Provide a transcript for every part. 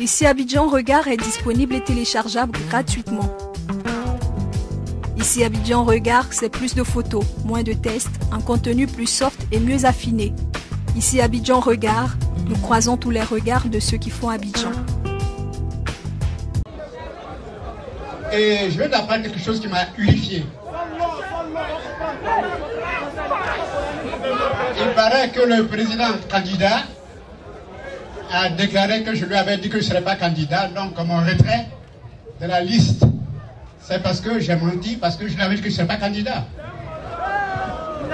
Ici Abidjan Regard est disponible et téléchargeable gratuitement. Ici Abidjan Regard, c'est plus de photos, moins de tests, un contenu plus soft et mieux affiné. Ici Abidjan Regard, nous croisons tous les regards de ceux qui font Abidjan. Et je vais t'apprendre quelque chose qui m'a unifié. Il paraît que le président candidat a déclaré que je lui avais dit que je ne serais pas candidat, donc mon retrait de la liste, c'est parce que j'ai menti, parce que je lui avais dit que je ne serais pas candidat.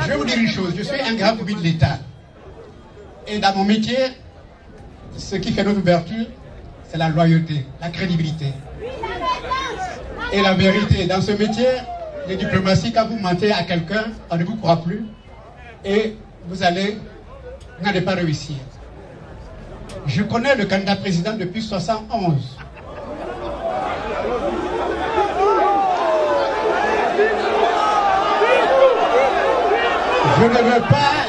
Je vais vous dire une chose, je suis un grand commis de l'État. Et dans mon métier, ce qui fait notre vertu, c'est la loyauté, la crédibilité. Et la vérité, dans ce métier de diplomatie, quand vous mentez à quelqu'un, on ne vous croit plus et vous n'allez pas réussir. Je connais le candidat président depuis 1971. Je ne veux pas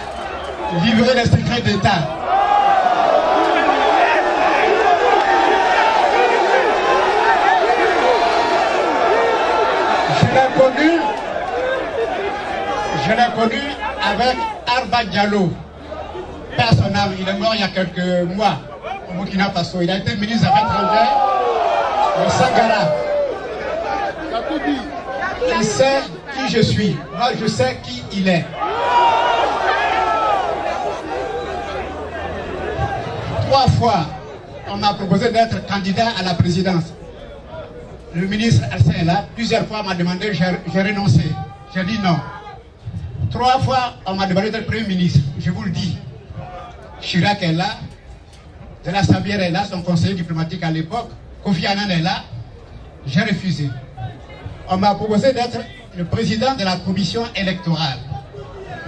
livrer les secrets d'État. Je l'ai connu avec Arba Diallo. Personnellement, il est mort il y a quelques mois au Burkina Faso. Il a été ministre des Affaires étrangères au Sangara. Il sait qui je suis. Moi, je sais qui il est. 3 fois, on m'a proposé d'être candidat à la présidence. Le ministre Alcin est là. Plusieurs fois, on m'a demandé, j'ai renoncé. J'ai dit non. 3 fois, on m'a demandé d'être Premier ministre. Je vous le dis. Chirac est là. De la Sabière est là, son conseiller diplomatique à l'époque. Kofi Annan est là. J'ai refusé. On m'a proposé d'être le président de la commission électorale.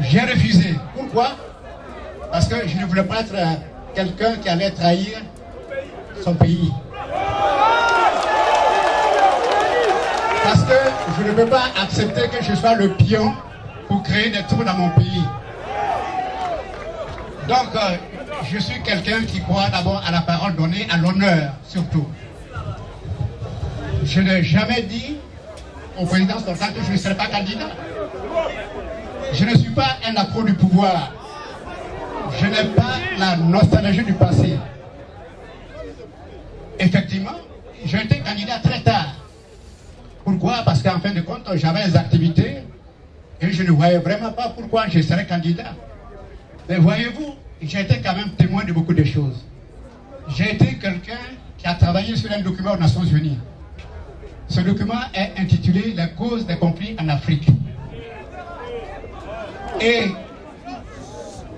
J'ai refusé. Pourquoi? Parce que je ne voulais pas être quelqu'un qui allait trahir son pays. Parce que je ne peux pas accepter que je sois le pion pour créer des trous dans mon pays. Donc, je suis quelqu'un qui croit d'abord à la parole donnée, à l'honneur surtout. Je n'ai jamais dit au président sortant que je ne serai pas candidat. Je ne suis pas un accro du pouvoir. Je n'ai pas la nostalgie du passé. Effectivement, j'ai été candidat très tard. Pourquoi? Parce qu'en fin de compte, j'avais des activités et je ne voyais vraiment pas pourquoi je serais candidat. Mais voyez-vous, j'ai été quand même témoin de beaucoup de choses. J'ai été quelqu'un qui a travaillé sur un document aux Nations Unies. Ce document est intitulé « Les causes des conflits en Afrique ». Et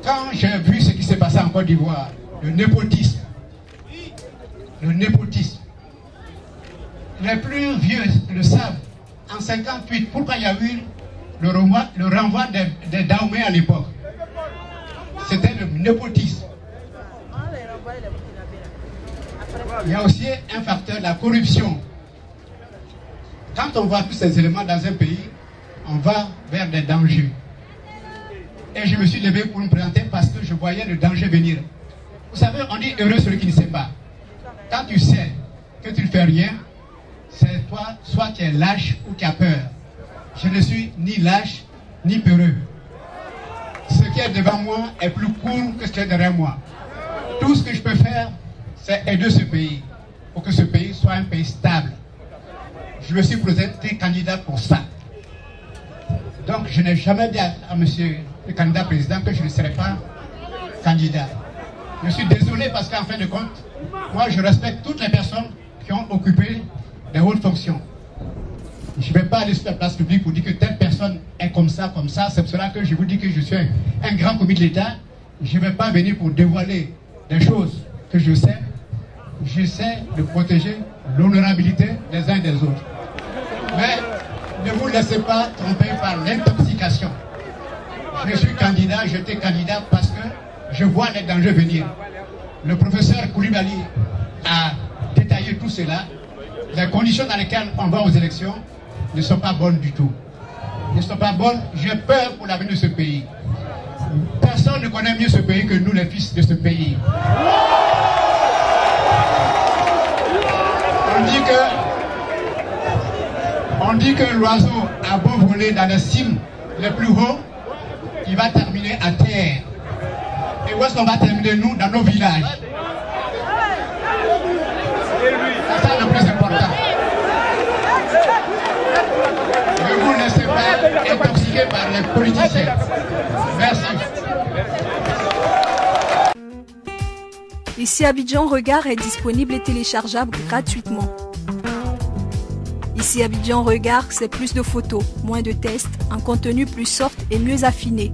quand j'ai vu ce qui s'est passé en Côte d'Ivoire, le népotisme, les plus vieux le savent, en 1958, pourquoi il y a eu le renvoi des Dahomey à l'époque? C'était le népotisme. Il y a aussi un facteur, la corruption. Quand on voit tous ces éléments dans un pays, on va vers des dangers. Et je me suis levé pour me présenter parce que je voyais le danger venir. Vous savez, on dit heureux celui qui ne sait pas. Quand tu sais que tu ne fais rien, c'est toi, soit tu es lâche ou tu as peur. Je ne suis ni lâche, ni peureux. Ce qui est devant moi est plus court que ce qui est derrière moi. Tout ce que je peux faire, c'est aider ce pays, pour que ce pays soit un pays stable. Je me suis présenté candidat pour ça. Donc je n'ai jamais dit à monsieur le candidat président que je ne serais pas candidat. Je suis désolé parce qu'en fin de compte, moi je respecte toutes les personnes qui ont occupé des hautes fonctions. Je ne vais pas aller sur la place publique pour dire que telle personne est comme ça. C'est pour cela que je vous dis que je suis un grand commis de l'État. Je ne vais pas venir pour dévoiler des choses que je sais. J'essaie de protéger l'honorabilité des uns et des autres. Mais ne vous laissez pas tromper par l'intoxication. Je suis candidat, j'étais candidat parce que je vois les dangers venir. Le professeur Koulibaly a détaillé tout cela. Les conditions dans lesquelles on va aux élections ne sont pas bonnes du tout. Ne sont pas bonnes. J'ai peur pour l'avenir de ce pays. Personne ne connaît mieux ce pays que nous, les fils de ce pays. On dit que l'oiseau a beau voler dans les cimes les plus hauts, il va terminer à terre. Et où est-ce qu'on va terminer, nous, dans nos villages? C'est ça le plus important. Ne vous laissez pas intoxiquer par les politiciens. Merci. Ici Abidjan Regard est disponible et téléchargeable gratuitement. Ici Abidjan Regard, c'est plus de photos, moins de tests, un contenu plus soft et mieux affiné.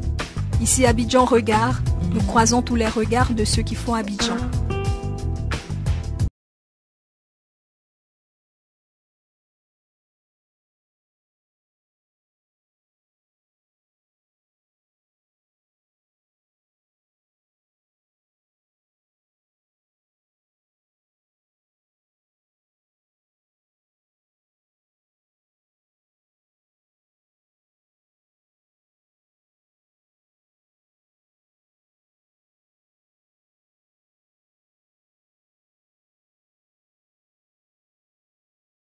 Ici Abidjan Regard, nous croisons tous les regards de ceux qui font Abidjan.